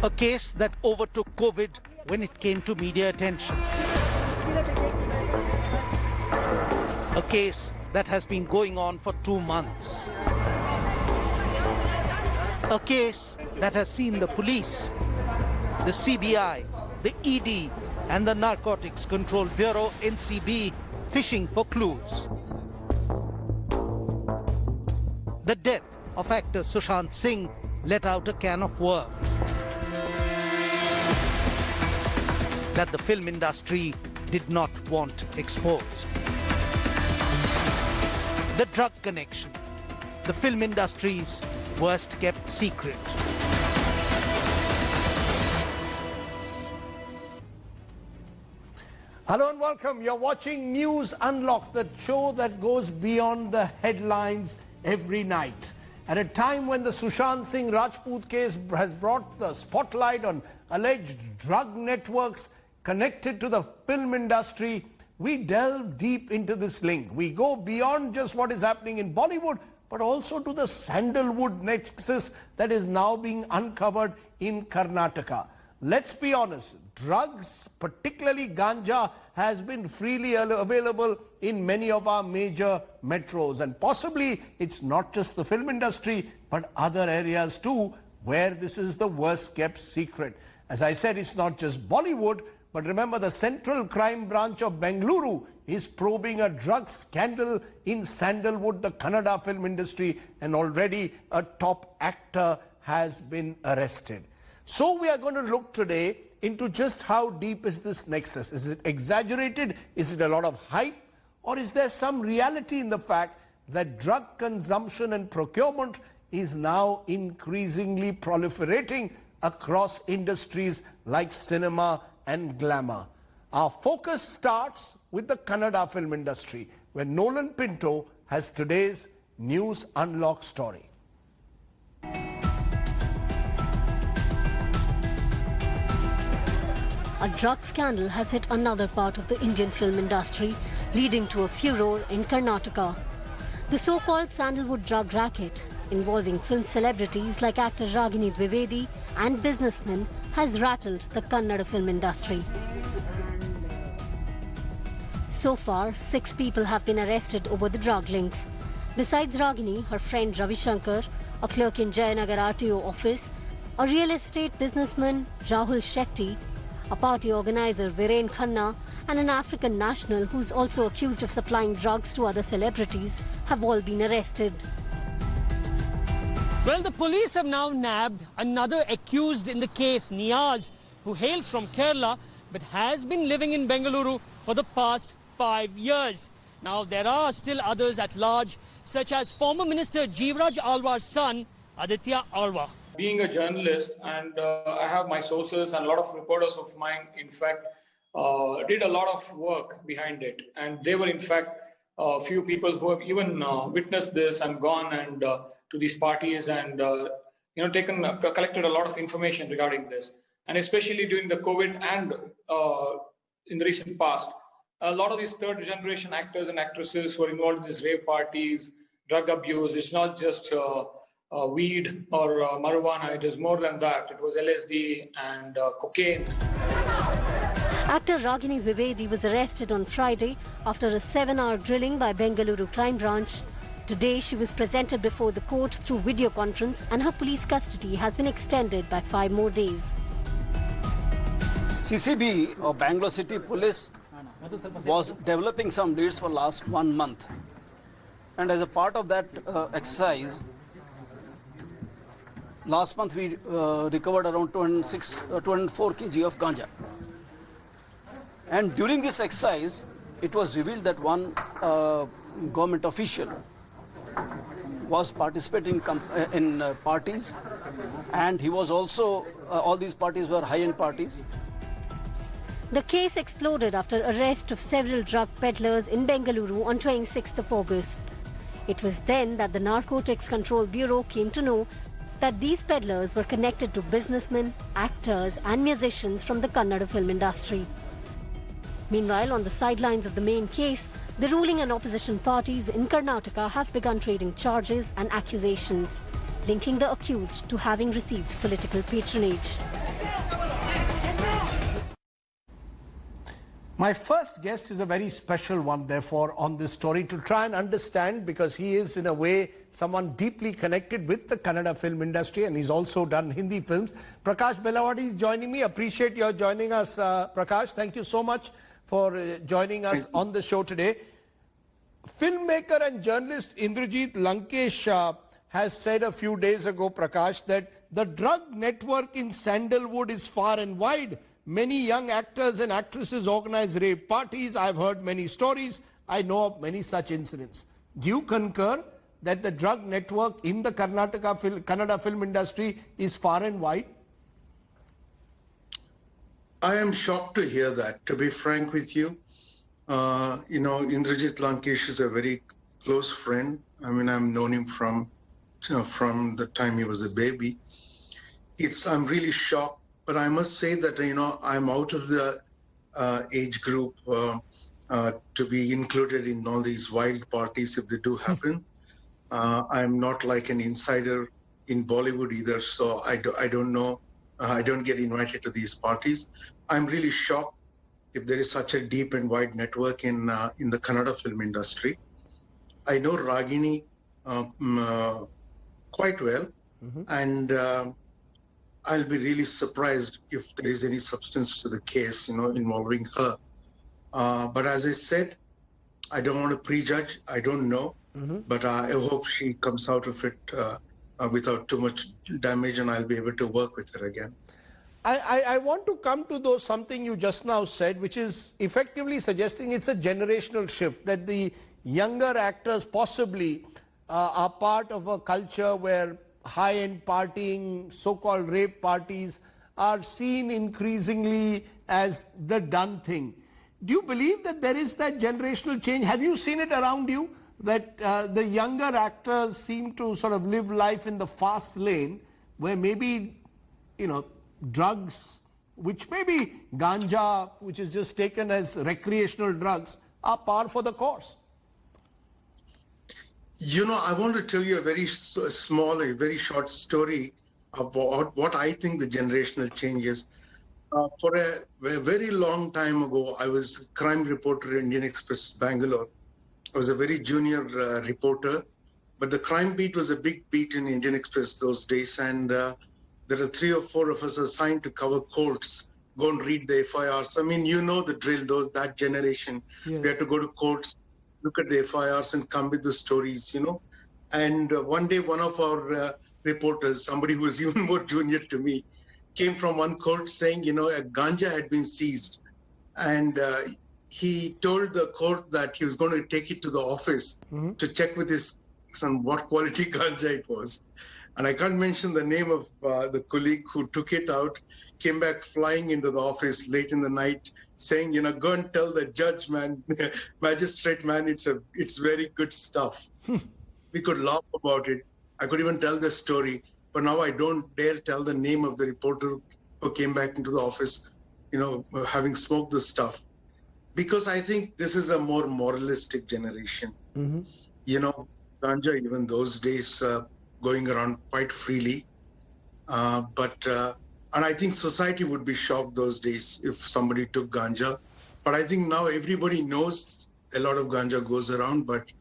A case that overtook COVID when it came to media attention. A case that has been going on for 2 months. A case that has seen the police, the CBI, the ED and the Narcotics Control Bureau, NCB, fishing for clues. The death of actor Sushant Singh let out a can of worms that the film industry did not want exposed. The drug connection, the film industry's worst kept secret. Hello and welcome. You're watching News Unlocked, the show that goes beyond the headlines every night. At a time when the Sushant Singh Rajput case has brought the spotlight on alleged drug networks connected to the film industry, we delve deep into this link. We go beyond just what is happening in Bollywood, but also to the sandalwood nexus that is now being uncovered in Karnataka. Let's be honest, drugs, particularly ganja, has been freely available in many of our major metros. And possibly it's not just the film industry, but other areas too, where this is the worst kept secret. As I said, it's not just Bollywood, but remember the Central Crime Branch of Bengaluru is probing a drug scandal in sandalwood, the Kannada film industry, and already a top actor has been arrested. So we are going to look today into just how deep is this nexus. Is it exaggerated? Is it a lot of hype? Or is there some reality in the fact that drug consumption and procurement is now increasingly proliferating across industries like cinema and glamour? Our focus starts with the Kannada film industry, where Nolan Pinto has today's News Unlocked story. A drug scandal has hit another part of the Indian film industry, leading to a furor in Karnataka. The so-called sandalwood drug racket, involving film celebrities like actor Ragini Dwivedi and businessmen, has rattled the Kannada film industry. So far, 6 people have been arrested over the drug links. Besides Ragini, her friend Ravi Shankar, a clerk in Jayanagar RTO office, a real estate businessman Rahul Shetty, a party organizer Viren Khanna, and an African national who's also accused of supplying drugs to other celebrities have all been arrested. Well, the police have now nabbed another accused in the case, Niaz, who hails from Kerala but has been living in Bengaluru for the past 5 years. Now, there are still others at large, such as former Minister Jivraj Alwar's son, Aditya Alwar. Being a journalist, and I have my sources and a lot of reporters of mine, in fact, did a lot of work behind it. And they were, in fact, a few people who have even witnessed this and gone and to these parties and collected a lot of information regarding this. And especially during the COVID and in the recent past, a lot of these third-generation actors and actresses who are involved in these rave parties, drug abuse. It's not just weed or marijuana, it is more than that. It was LSD and cocaine. Actor Ragini Dwivedi was arrested on Friday after a 7-hour grilling by Bengaluru Crime Branch. Today she was presented before the court through video conference, and her police custody has been extended by 5 more days. CCB or Bangalore City Police was developing some leads for last 1 month. And as a part of that exercise, last month we recovered around 204 kg of ganja. And during this exercise, it was revealed that one government official was participating in parties, and he was also, all these parties were high-end parties. The case exploded after arrest of several drug peddlers in Bengaluru on 26th of August. It was then that the Narcotics Control Bureau came to know that these peddlers were connected to businessmen, actors and musicians from the Kannada film industry. Meanwhile, on the sidelines of the main case, the ruling and opposition parties in Karnataka have begun trading charges and accusations, linking the accused to having received political patronage. My first guest is a very special one, therefore, on this story to try and understand, because he is, in a way, someone deeply connected with the Kannada film industry, and he's also done Hindi films. Prakash Belawadi is joining me. Appreciate your joining us, Prakash. Thank you so much for joining us on the show today. Filmmaker and journalist Indrajit Lankesh has said a few days ago, Prakash, that the drug network in Sandalwood is far and wide. Many young actors and actresses organize rave parties. I've heard many stories. I know of many such incidents. Do you concur that the drug network in the Kannada film industry is far and wide? I am shocked to hear that, to be frank with you. Indrajit Lankesh is a very close friend. I mean, I've known him from the time he was a baby. I'm really shocked. But I must say that, I'm out of the age group to be included in all these wild parties if they do happen. I'm not like an insider in Bollywood either, so I don't know. I don't get invited to these parties. I'm really shocked if there is such a deep and wide network in the Kannada film industry. I know Ragini quite well, and I'll be really surprised if there is any substance to the case, involving her. But as I said, I don't want to prejudge. I don't know, but I hope she comes out of it without too much damage, and I'll be able to work with her again. I want to come to something you just now said, which is effectively suggesting it's a generational shift, that the younger actors possibly are part of a culture where high-end partying, so-called rave parties, are seen increasingly as the done thing. Do you believe that there is that generational change? Have you seen it around you, that the younger actors seem to sort of live life in the fast lane, where maybe, drugs, which may be ganja, which is just taken as recreational drugs, are par for the course? I want to tell you a very small, a very short story about what I think the generational change is. For a very long time ago, I was a crime reporter in Indian Express, Bangalore. I was a very junior reporter, but the crime beat was a big beat in Indian Express those days, and there are 3 or 4 of us assigned to cover courts, go and read the FIRs. I mean, the drill, that generation. Yes. We had to go to courts, look at the FIRs and come with the stories, And one day, one of our reporters, somebody who was even more junior to me, came from one court saying, a ganja had been seized. And he told the court that he was going to take it to the office to check with his on what quality ganja it was. And I can't mention the name of the colleague who took it out, came back flying into the office late in the night, saying, go and tell the judge, man, magistrate, man, it's very good stuff. We could laugh about it. I could even tell the story, but now I don't dare tell the name of the reporter who came back into the office, having smoked the stuff. Because I think this is a more moralistic generation. Ganja, even those days, going around quite freely. And I think society would be shocked those days if somebody took ganja. But I think now everybody knows a lot of ganja goes around, but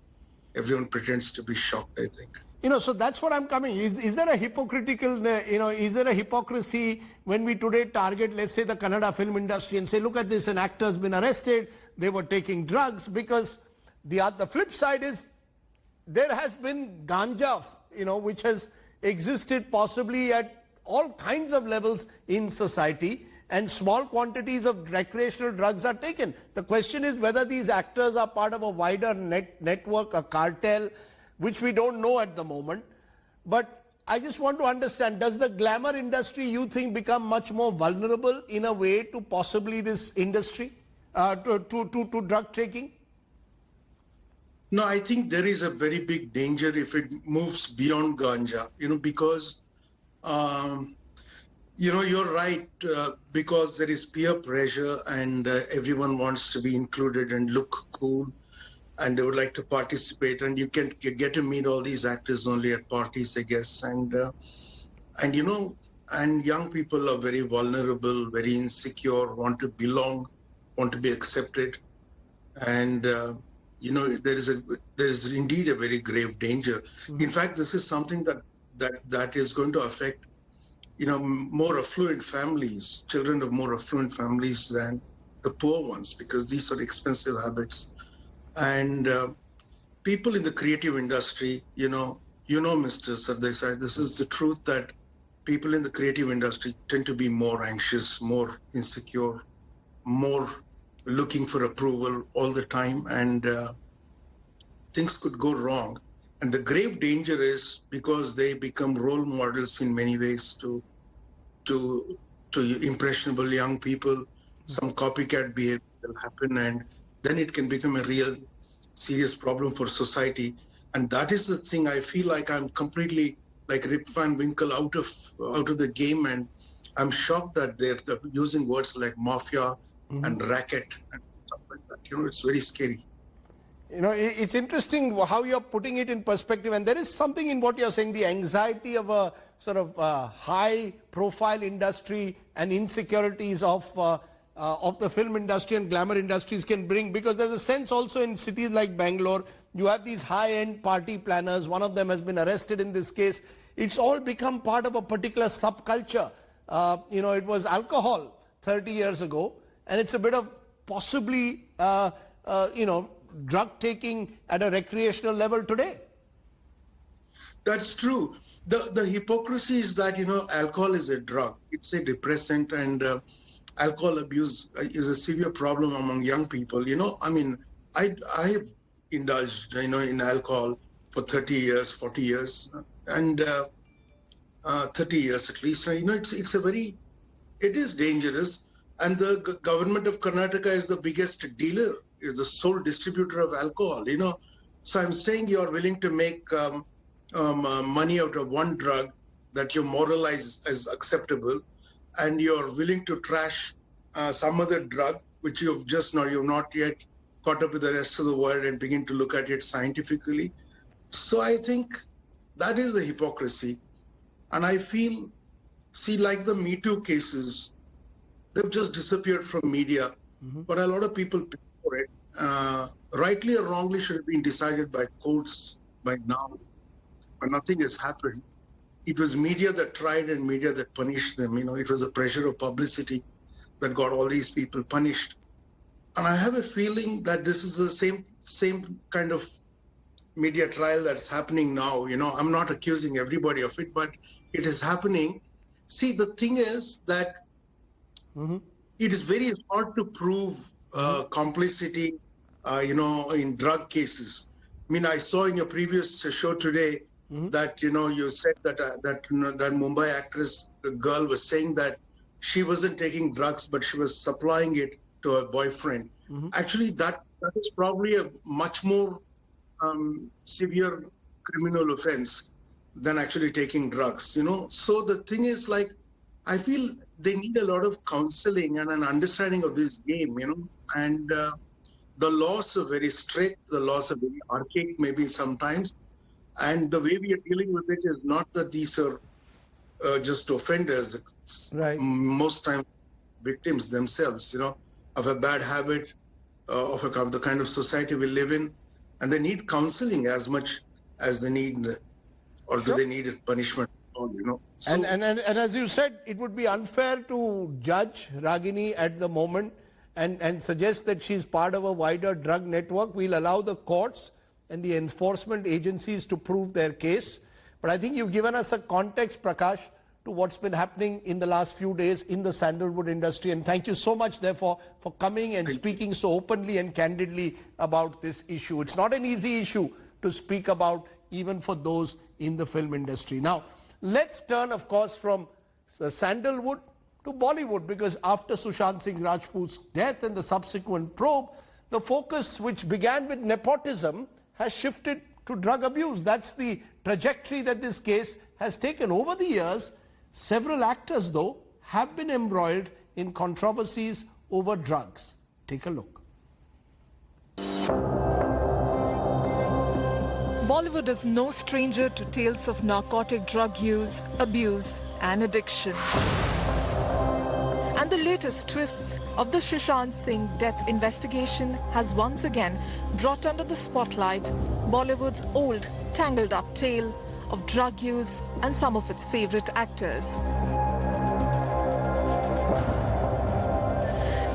everyone pretends to be shocked, I think. So that's what I'm coming. Is there a hypocritical, is there a hypocrisy when we today target, let's say, the Kannada film industry and say, look at this, an actor's been arrested, they were taking drugs, because the flip side is there has been ganja, which has existed possibly at all kinds of levels in society, and small quantities of recreational drugs are taken. The question is whether these actors are part of a wider network, a cartel, which we don't know at the moment. But I just want to understand, does the glamour industry, you think, become much more vulnerable in a way to possibly this industry, to drug taking? No, I think there is a very big danger if it moves beyond ganja, because you're right, because there is peer pressure and everyone wants to be included and look cool, and they would like to participate, and you can get to meet all these actors only at parties, I guess. And young people are very vulnerable, very insecure, want to belong, want to be accepted. And, there is indeed a very grave danger. In fact, this is something that is going to affect, more affluent families, children of more affluent families than the poor ones, because these are expensive habits. And people in the creative industry, Mr. Sardesai, this is the truth, that people in the creative industry tend to be more anxious, more insecure, more looking for approval all the time, and things could go wrong. And the grave danger is because they become role models in many ways to impressionable young people. Some copycat behavior will happen, and then it can become a real serious problem for society. And that is the thing. I feel like I'm completely like Rip Van Winkle out of the game, and I'm shocked that they're using words like mafia and racket and stuff like that. It's very scary. It's interesting how you're putting it in perspective, and there is something in what you're saying. The anxiety of a sort of high-profile industry and insecurities of the film industry and glamour industries can bring, because there's a sense also in cities like Bangalore, you have these high-end party planners. One of them has been arrested in this case. It's all become part of a particular subculture. It was alcohol 30 years ago, and it's a bit of possibly, drug taking at a recreational level today. That's true. The hypocrisy is that, alcohol is a drug. It's a depressant, and alcohol abuse is a severe problem among young people. I have indulged, in alcohol for 30 years, 40 years, and 30 years at least. It is dangerous. And the government of Karnataka is the biggest dealer, is the sole distributor of alcohol, So I'm saying you're willing to make money out of one drug that you moralize as acceptable, and you're willing to trash some other drug which you've not yet caught up with the rest of the world and begin to look at it scientifically. So I think that is the hypocrisy. And I feel, like the Me Too cases, they've just disappeared from media, but a lot of people pay for it. Rightly or wrongly should have been decided by courts by now, but nothing has happened. It was media that tried and media that punished them. It was the pressure of publicity that got all these people punished. And I have a feeling that this is the same kind of media trial that's happening now. I'm not accusing everybody of it, but it is happening. See, the thing is that it is very hard to prove complicity, in drug cases. I saw in your previous show today that, you said that that Mumbai actress, the girl, was saying that she wasn't taking drugs, but she was supplying it to her boyfriend. Actually, that is probably a much more severe criminal offense than actually taking drugs, So the thing is, I feel they need a lot of counseling and an understanding of this game, and the laws are very strict, the laws are very archaic maybe sometimes, and the way we are dealing with it is not that these are just offenders, right? Most times victims themselves, of a bad habit, of the kind of society we live in, and they need counseling as much as they need, or do they need punishment? So, and as you said, it would be unfair to judge Ragini at the moment and suggest that she's part of a wider drug network. We'll allow the courts and the enforcement agencies to prove their case. But I think you've given us a context, Prakash, to what's been happening in the last few days in the sandalwood industry. And thank you so much, therefore, for coming and speaking so openly and candidly about this issue. It's not an easy issue to speak about, even for those in the film industry. Now, let's turn, of course, from the sandalwood to Bollywood, because after Sushant Singh Rajput's death and the subsequent probe, the focus, which began with nepotism, has shifted to drug abuse. That's the trajectory that this case has taken. Over the years, several actors, though, have been embroiled in controversies over drugs. Take a look. Bollywood is no stranger to tales of narcotic drug use, abuse and addiction. And And the latest twists of the Sushant Singh death investigation has once again brought under the spotlight Bollywood's old, tangled-up tale of drug use and some of its favorite actors.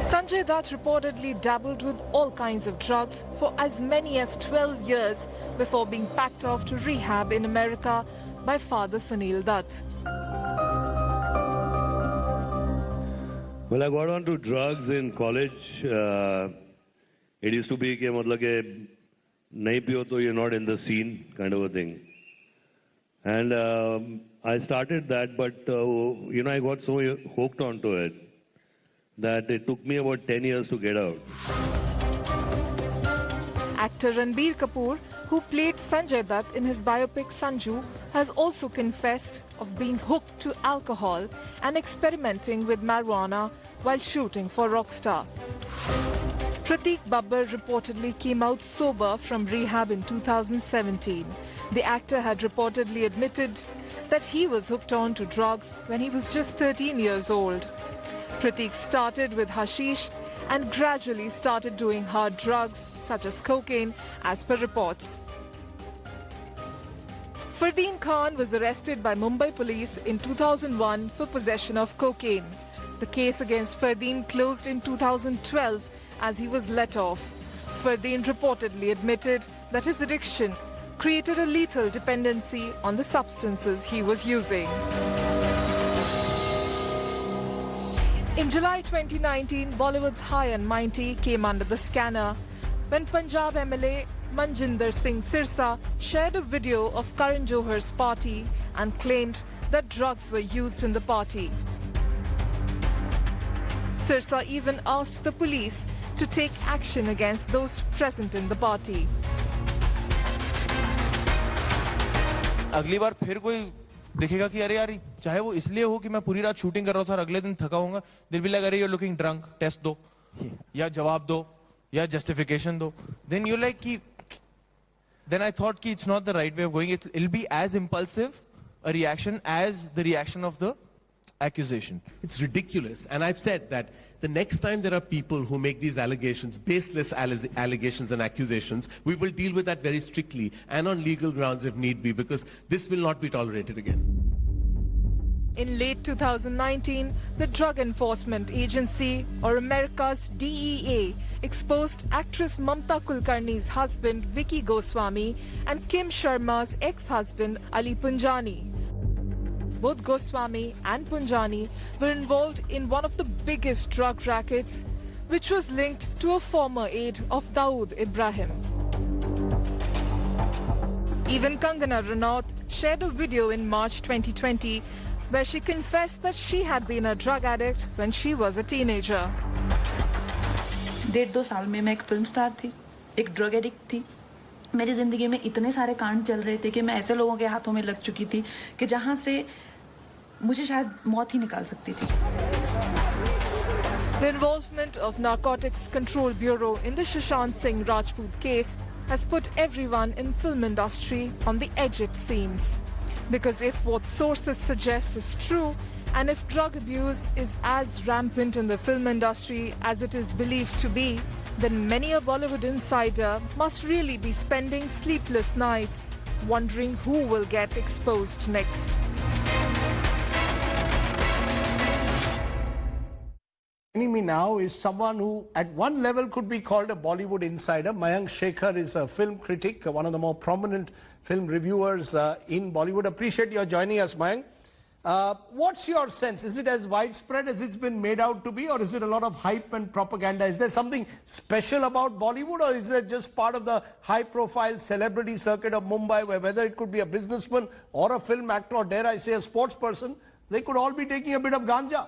Sanjay Dutt reportedly dabbled with all kinds of drugs for as many as 12 years before being packed off to rehab in America by father Sunil Dutt. Well, I got onto drugs in college. It used to be कि nahi piyo to you're not in the scene kind of a thing. And I started that, but I got so hooked onto it that it took me about 10 years to get out. Actor Ranbir Kapoor, who played Sanjay Dutt in his biopic Sanju, has also confessed of being hooked to alcohol and experimenting with marijuana while shooting for Rockstar. Pratik Babbar reportedly came out sober from rehab in 2017. The actor had reportedly admitted that he was hooked on to drugs when he was just 13 years old. Pratik started with hashish and gradually started doing hard drugs such as cocaine, as per reports. Fardeen Khan was arrested by Mumbai police in 2001 for possession of cocaine. The case against Fardeen closed in 2012 as he was let off. Fardeen reportedly admitted that his addiction created a lethal dependency on the substances he was using. In July 2019, Bollywood's high and mighty came under the scanner when Punjab MLA Manjinder Singh Sirsa shared a video of Karan Johar's party and claimed that drugs were used in the party. Sirsa even asked the police to take action against those present in the party. अगली बार फिर कोई देखेगा कि अरे यार चाहे वो इसलिए हो कि मैं पूरी रात शूटिंग कर रहा था और अगले दिन थका होऊंगा, दिल भी लगा रही है लुकिंग ड्रंक, टेस्ट दो या जवाब दो या जस्टिफिकेशन दो, then you like कि then I thought कि it's not the right way of going. It'll be as impulsive a reaction as the reaction of the accusation. It's ridiculous, and I've said that the next time there are people who make these allegations, baseless allegations and accusations, we will deal with that very strictly and on legal grounds if need be, because this will not be tolerated again. In late 2019, the Drug Enforcement Agency, or America's DEA, exposed actress Mamta Kulkarni's husband Vicky Goswami and Kim Sharma's ex-husband Ali Punjani. Both Goswami and Punjani were involved in one of the biggest drug rackets, which was linked to a former aide of Dawood Ibrahim. Even Kannada Ranaut shared a video in March 2020 where she confessed that she had been a drug addict when she was a teenager. 1.5-2 साल में मैं एक film star थी, एक drug addict थी। मेरी जिंदगी में इतने सारे कांड चल रहे थे कि मैं ऐसे लोगों के हाथों में लग चुकी थी कि जहां से मुझे शायद मौत ही निकाल सकती थी। The involvement of Narcotics Control Bureau in the Sushant Singh Rajput case has put everyone in film industry on the edge, it seems. Because if what sources suggest is true, and if drug abuse is as rampant in the film industry as it is believed to be, then many a Bollywood insider must really be spending sleepless nights wondering who will get exposed next. Joining me now is someone who at one level could be called a Bollywood insider. Mayank Shekhar is a film critic, one of the more prominent film reviewers in Bollywood. Appreciate your joining us, Mayank. What's your sense? Is it as widespread as it's been made out to be, or is it a lot of hype and propaganda? Is there something special about Bollywood, or is it just part of the high-profile celebrity circuit of Mumbai, where whether it could be a businessman or a film actor, or dare I say a sports person, they could all be taking a bit of ganja?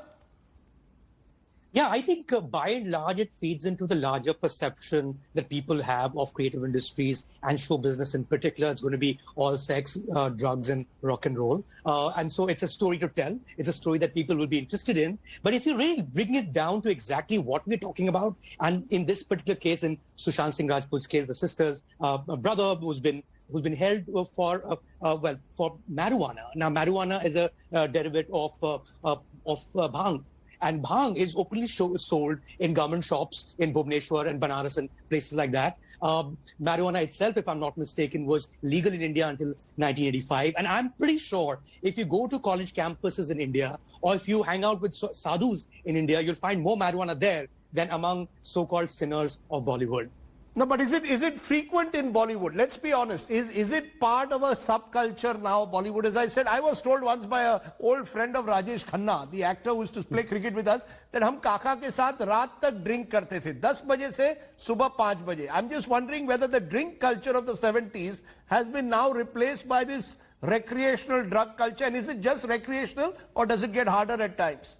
Yeah, I think by and large, it feeds into the larger perception that people have of creative industries and show business in particular. It's going to be all sex, drugs, and rock and roll. And so it's a story to tell. It's a story that people will be interested in. But if you really bring it down to exactly what we're talking about, and in this particular case, in Sushant Singh Rajput's case, the sister's brother who's been held for marijuana. Now, marijuana is a derivative of bhang. And bhang is openly sold in government shops in Bhubaneswar and Banaras and places like that. Marijuana itself, if I'm not mistaken, was legal in India until 1985. And I'm pretty sure if you go to college campuses in India, or if you hang out with sadhus in India, you'll find more marijuana there than among so-called sinners of Bollywood. No, but is it frequent in Bollywood? Let's be honest. Is it part of a subculture now, Bollywood? As I said, I was told once by an old friend of Rajesh Khanna, the actor who used to play cricket with us, that हम काका के साथ रात तक drink करते थे, 10 बजे से सुबह 5 बजे. I'm just wondering whether the drink culture of the 70s has been now replaced by this recreational drug culture. And is it just recreational, or does it get harder at times?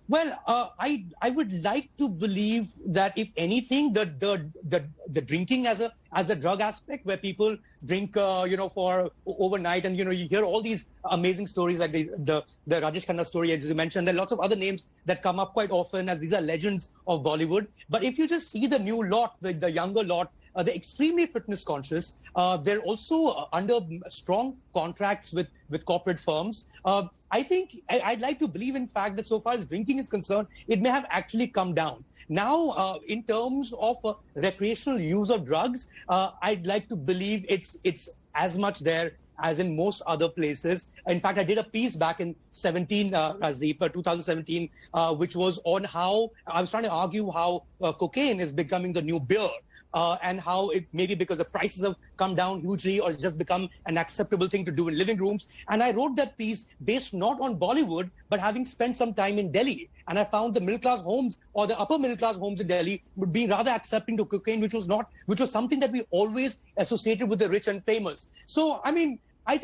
Well, I would like to believe that if anything, the drinking as the drug aspect, where people drink, for overnight, and you hear all these amazing stories like the Rajesh Khanna story, as you mentioned. There are lots of other names that come up quite often, and these are legends of Bollywood. But if you just see the new lot, the younger lot, they're extremely fitness conscious. They're also under strong contracts with corporate firms. I think I'd like to believe, in fact, that so far as drinking is concerned, it may have actually come down. Now, in terms of recreational use of drugs, I'd like to believe it's as much there as in most other places. In fact, I did a piece back in 2017, which was on how I was trying to argue how cocaine is becoming the new beer. And how it maybe because the prices have come down hugely, or it's just become an acceptable thing to do in living rooms. And I wrote that piece based not on Bollywood, but having spent some time in Delhi. And I found the middle class homes, or the upper middle class homes in Delhi, would be rather accepting to cocaine, which was something that we always associated with the rich and famous. So, I mean, I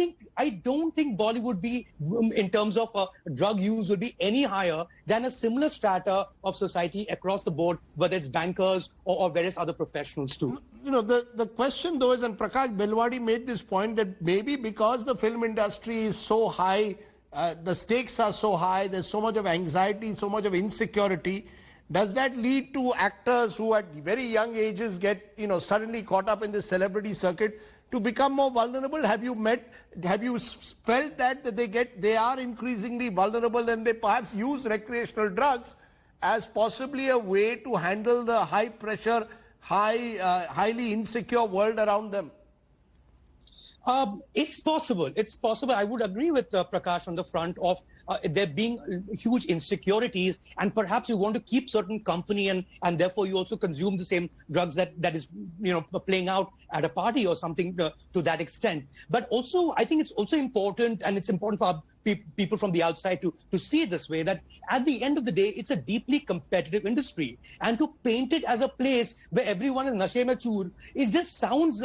don't think Bollywood in terms of drug use, would be any higher than a similar strata of society across the board, whether it's bankers or various other professionals too. The question though is, and Prakash Belwadi made this point, that maybe because the film industry is so high, the stakes are so high, there's so much of anxiety, so much of insecurity. Does that lead to actors who at very young ages get, suddenly caught up in the celebrity circuit to become more vulnerable? Have you felt that they are increasingly vulnerable, and they perhaps use recreational drugs as possibly a way to handle the high pressure, highly insecure world around them? It's possible. I would agree with Prakash on the front of there being huge insecurities, and perhaps you want to keep certain company, and therefore you also consume the same drugs that is playing out at a party or something to that extent. But also, I think it's also important, and it's important for people from the outside to see it this way, that at the end of the day, it's a deeply competitive industry, and to paint it as a place where everyone is nashe mein choor, it just sounds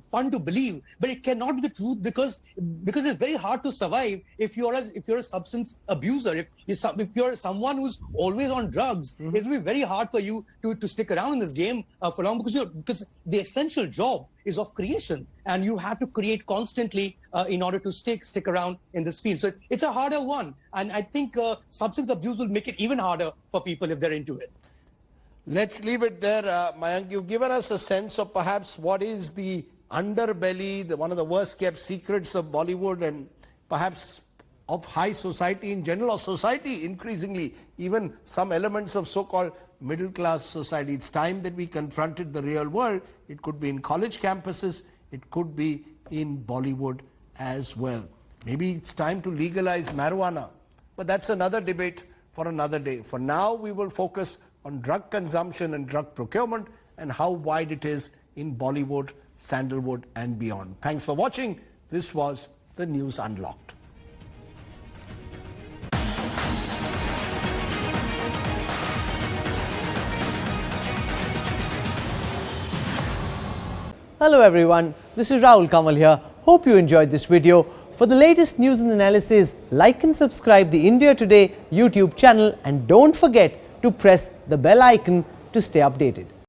fun to believe, but it cannot be the truth, because it's very hard to survive if you're a substance abuser. If you're someone who's always on drugs, it will be very hard for you to stick around in this game for long, because the essential job is of creation, and you have to create constantly in order to stick around in this field. So it's a harder one, and I think substance abuse will make it even harder for people if they're into it. Let's leave it there. Mayank, you've given us a sense of perhaps what is the underbelly, one of the worst kept secrets of Bollywood, and perhaps of high society in general, or society increasingly, even some elements of so-called middle class society. It's time that we confronted the real world. It could be in college campuses, it could be in Bollywood as well. Maybe it's time to legalize marijuana, but that's another debate for another day. For now, we will focus on drug consumption and drug procurement, and how wide it is in Bollywood, Sandalwood and beyond. Thanks for watching. This was the News Unlocked. Hello everyone, this is Rahul Kamal here. Hope you enjoyed this video. For the latest news and analysis, like and subscribe the India Today YouTube channel, and don't forget to press the bell icon to stay updated.